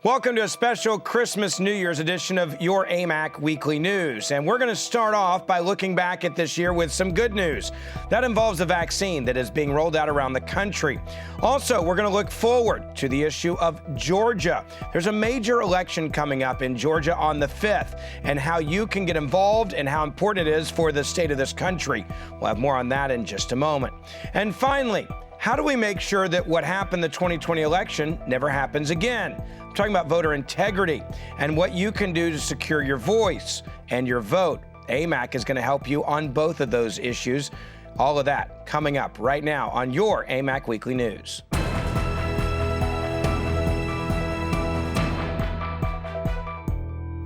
Welcome to a special Christmas New Year's edition of your AMAC Weekly News. And we're going to start off by looking back at this year with some good news. That involves a vaccine that is being rolled out around the country. Also, we're going to look forward to the issue of Georgia. There's a major election coming up in Georgia on the 5th, and how you can get involved and how important it is for the state of this country. We'll have more on that in just a moment. And finally, how do we make sure that what happened in the 2020 election never happens again? I'm talking about voter integrity and what you can do to secure your voice and your vote. AMAC is going to help you on both of those issues. All of that coming up right now on your AMAC Weekly News.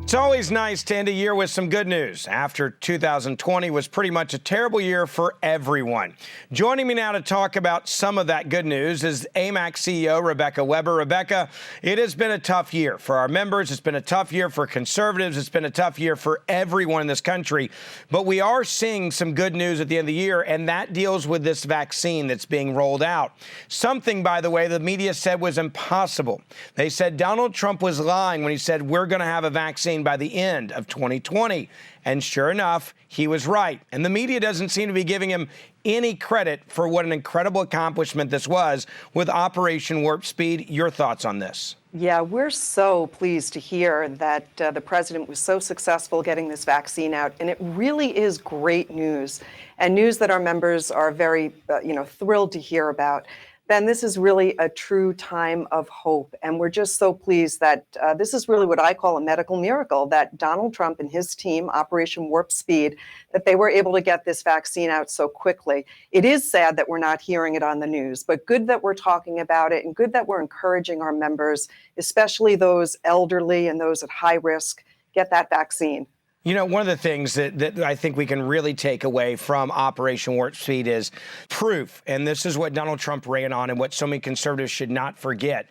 It's always nice to end a year with some good news. After 2020 was pretty much a terrible year for everyone. Joining me now to talk about some of that good news is AMAC CEO Rebecca Weber. Rebecca, it has been a tough year for our members. It's been a tough year for conservatives. It's been a tough year for everyone in this country. But we are seeing some good news at the end of the year, and that deals with this vaccine that's being rolled out. Something, by the way, the media said was impossible. They said Donald Trump was lying when he said we're going to have a vaccine by the end of 2020. And sure enough, he was right. And the media doesn't seem to be giving him any credit for what an incredible accomplishment this was with Operation Warp Speed. Your thoughts on this? Yeah, we're so pleased to hear that the president was so successful getting this vaccine out. And it really is great news, and news that our members are very, thrilled to hear about. Ben, this is really a true time of hope, and we're just so pleased that this is really what I call a medical miracle, that Donald Trump and his team, Operation Warp Speed, that they were able to get this vaccine out so quickly. It is sad that we're not hearing it on the news, but good that we're talking about it, and good that we're encouraging our members, especially those elderly and those at high risk, get that vaccine. You know, one of the things that I think we can really take away from Operation Warp Speed is proof. And this is what Donald Trump ran on and what so many conservatives should not forget.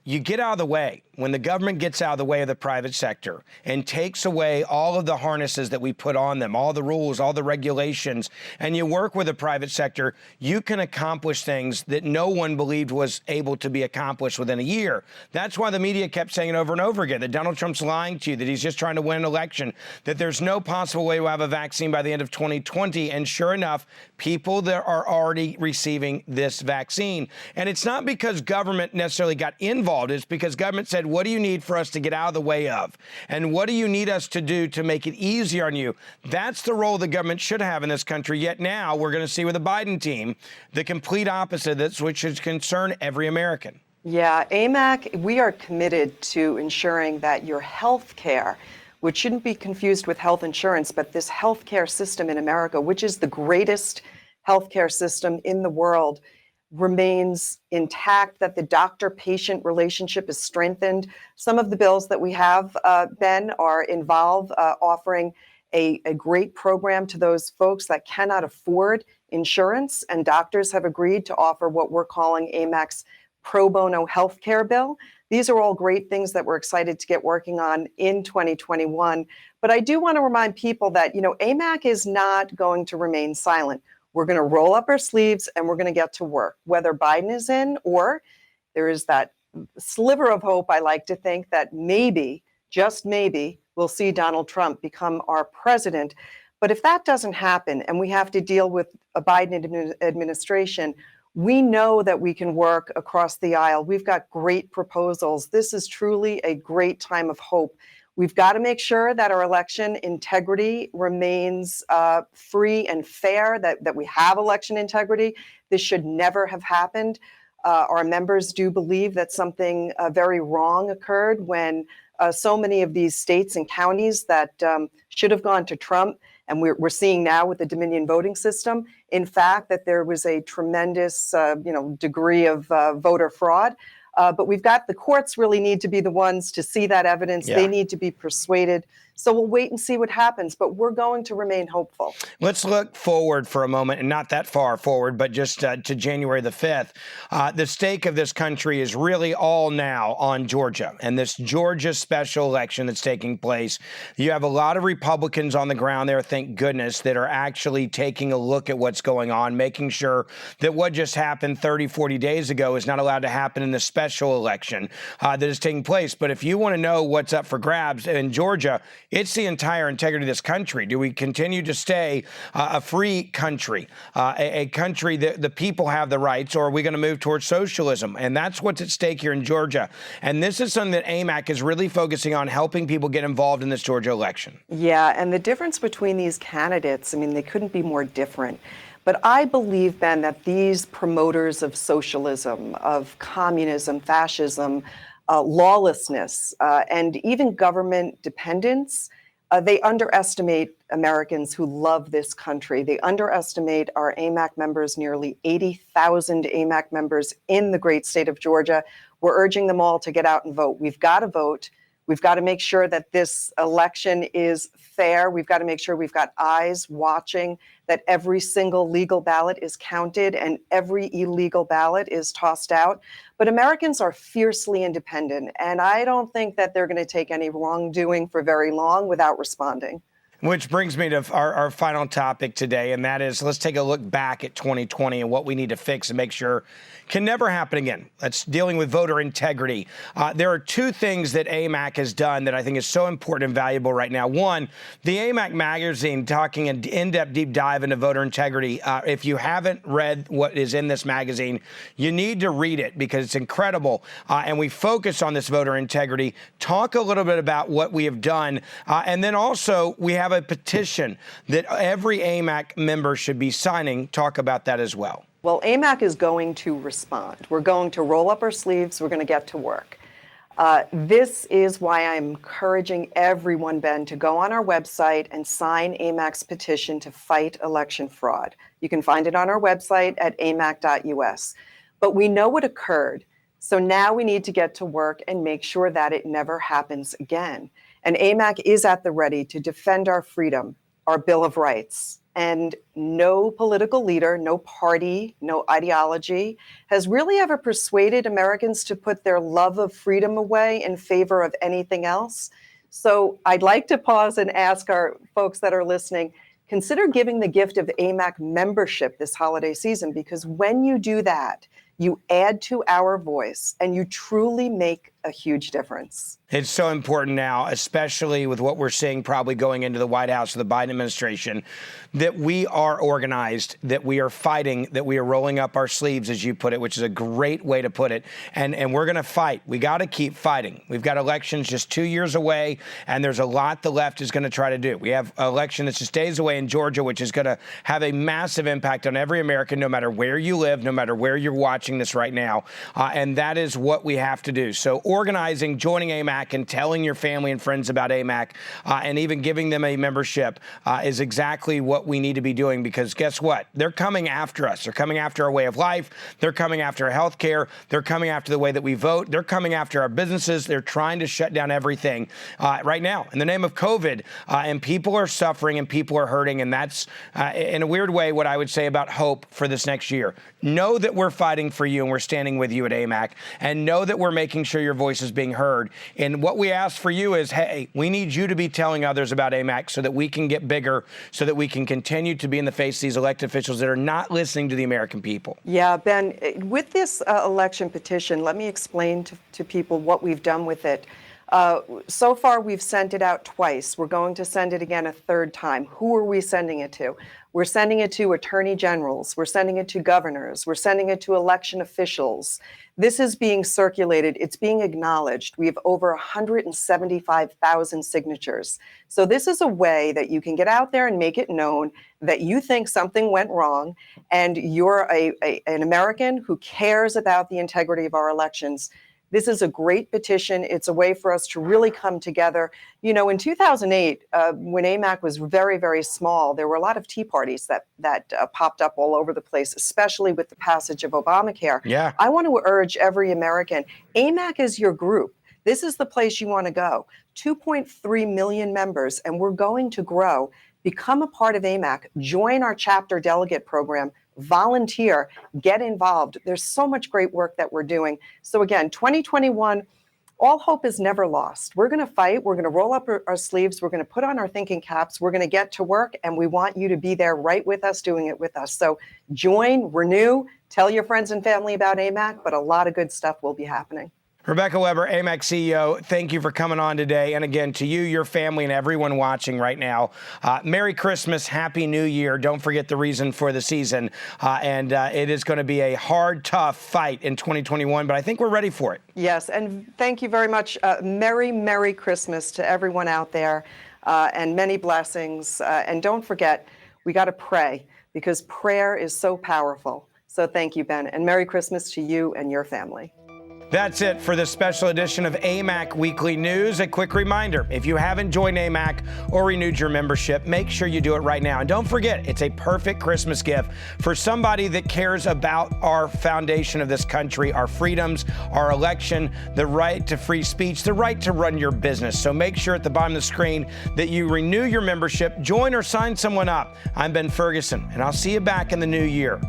You get out of the way. When the government gets out of the way of the private sector and takes away all of the harnesses that we put on them, all the rules, all the regulations, and you work with the private sector, you can accomplish things that no one believed was able to be accomplished within a year. That's why the media kept saying over and over again that Donald Trump's lying to you, that he's just trying to win an election, that there's no possible way to have a vaccine by the end of 2020. And sure enough, people that are already receiving this vaccine. And it's not because government necessarily got involved. It's because government said, what do you need for us to get out of the way of? And what do you need us to do to make it easier on you? That's the role the government should have in this country. Yet now we're going to see with the Biden team the complete opposite of this, which should concern every American. Yeah, AMAC, we are committed to ensuring that your health care, which shouldn't be confused with health insurance, but this health care system in America, which is the greatest health care system in the world, remains intact, that the doctor-patient relationship is strengthened. Some of the bills that we have, Ben, involve offering a great program to those folks that cannot afford insurance, and doctors have agreed to offer what we're calling AMAC's pro bono healthcare bill. These are all great things that we're excited to get working on in 2021. But I do want to remind people that, AMAC is not going to remain silent. We're going to roll up our sleeves and we're going to get to work, whether Biden is in, or there is that sliver of hope, I like to think, that maybe, just maybe, we'll see Donald Trump become our president. But if that doesn't happen and we have to deal with a Biden administration, we know that we can work across the aisle. We've got great proposals. This is truly a great time of hope. We've got to make sure that our election integrity remains free and fair, that we have election integrity. This should never have happened. Our members do believe that something very wrong occurred when so many of these states and counties that should have gone to Trump, and we're seeing now with the Dominion voting system, in fact, that there was a tremendous degree of voter fraud. But we've got the courts really need to be the ones to see that evidence. Yeah. They need to be persuaded. So we'll wait and see what happens, but we're going to remain hopeful. Let's look forward for a moment, and not that far forward, but just to January the 5th. The stake of this country is really all now on Georgia and this Georgia special election that's taking place. You have a lot of Republicans on the ground there, thank goodness, that are actually taking a look at what's going on, making sure that what just happened 30, 40 days ago is not allowed to happen in this special special election that is taking place. But if you want to know what's up for grabs in Georgia, it's the entire integrity of this country. Do we continue to stay a free country, a country that the people have the rights, or are we going to move towards socialism? And that's what's at stake here in Georgia. And this is something that AMAC is really focusing on, helping people get involved in this Georgia election. Yeah, and the difference between these candidates, I mean, they couldn't be more different. But I believe, Ben, that these promoters of socialism, of communism, fascism, lawlessness, and even government dependence, they underestimate Americans who love this country. They underestimate our AMAC members, nearly 80,000 AMAC members in the great state of Georgia. We're urging them all to get out and vote. We've got to vote. We've got to make sure that this election is fair. We've got to make sure we've got eyes watching, that every single legal ballot is counted and every illegal ballot is tossed out. But Americans are fiercely independent, and I don't think that they're going to take any wrongdoing for very long without responding. Which brings me to our final topic today, and that is, let's take a look back at 2020 and what we need to fix and make sure can never happen again. That's dealing with voter integrity. There are two things that AMAC has done that I think is so important and valuable right now. One, the AMAC magazine, talking an in-depth deep dive into voter integrity. If you haven't read what is in this magazine, you need to read it because it's incredible. And we focus on this voter integrity, talk a little bit about what we have done, and then also we have a petition that every AMAC member should be signing. Talk about that as well. Well, AMAC is going to respond. We're going to roll up our sleeves. We're going to get to work. This is why I'm encouraging everyone, Ben, to go on our website and sign AMAC's petition to fight election fraud. You can find it on our website at amac.us. But we know what occurred. So now we need to get to work and make sure that it never happens again. And AMAC is at the ready to defend our freedom, our Bill of Rights. And no political leader, no party, no ideology has really ever persuaded Americans to put their love of freedom away in favor of anything else. So I'd like to pause and ask our folks that are listening, consider giving the gift of AMAC membership this holiday season, because when you do that, you add to our voice and you truly make a huge difference. It's so important now, especially with what we're seeing probably going into the White House of the Biden administration, that we are organized, that we are fighting, that we are rolling up our sleeves, as you put it, which is a great way to put it. And we're going to fight. We got to keep fighting. We've got elections just 2 years away, and there's a lot the left is going to try to do. We have an election that's just days away in Georgia, which is going to have a massive impact on every American, no matter where you live, no matter where you're watching this right now. And that is what we have to do. So organizing, joining AMAC, and telling your family and friends about AMAC, and even giving them a membership is exactly what we need to be doing, because guess what? They're coming after us. They're coming after our way of life. They're coming after our health care. They're coming after the way that we vote. They're coming after our businesses. They're trying to shut down everything right now in the name of COVID. And people are suffering and people are hurting. And that's, in a weird way, what I would say about hope for this next year. Know that we're fighting for you and we're standing with you at AMAC, and know that we're making sure your voice is being heard. And what we ask for you is, hey, we need you to be telling others about AMAC so that we can get bigger, so that we can continue to be in the face of these elected officials that are not listening to the American people. Yeah, Ben, with this election petition, let me explain to people what we've done with it. So far, we've sent it out twice. We're going to send it again a third time. Who are we sending it to? We're sending it to attorney generals. We're sending it to governors. We're sending it to election officials. This is being circulated. It's being acknowledged. We have over 175,000 signatures. So this is a way that you can get out there and make it known that you think something went wrong and you're an American who cares about the integrity of our elections. This is a great petition. It's a way for us to really come together. You know, in 2008, when AMAC was very, very small, there were a lot of tea parties that popped up all over the place, especially with the passage of Obamacare. Yeah. I want to urge every American, AMAC is your group. This is the place you want to go. 2.3 million members, and we're going to grow. Become a part of AMAC. Join our chapter delegate program. Volunteer, get involved. There's so much great work that we're doing. So again, 2021, all hope is never lost. We're going to fight. We're going to roll up our sleeves. We're going to put on our thinking caps. We're going to get to work, and we want you to be there right with us, doing it with us. So join, renew, tell your friends and family about AMAC, but a lot of good stuff will be happening. Rebecca Weber, AMAC CEO, thank you for coming on today. And again, to you, your family, and everyone watching right now, Merry Christmas, Happy New Year. Don't forget the reason for the season. It is going to be a hard, tough fight in 2021, but I think we're ready for it. Yes, and thank you very much. Merry Christmas to everyone out there, and many blessings. And don't forget, we got to pray, because prayer is so powerful. So thank you, Ben, and Merry Christmas to you and your family. That's it for this special edition of AMAC Weekly News. A quick reminder, if you haven't joined AMAC or renewed your membership, make sure you do it right now. And don't forget, it's a perfect Christmas gift for somebody that cares about our foundation of this country, our freedoms, our election, the right to free speech, the right to run your business. So make sure at the bottom of the screen that you renew your membership, join or sign someone up. I'm Ben Ferguson, and I'll see you back in the new year.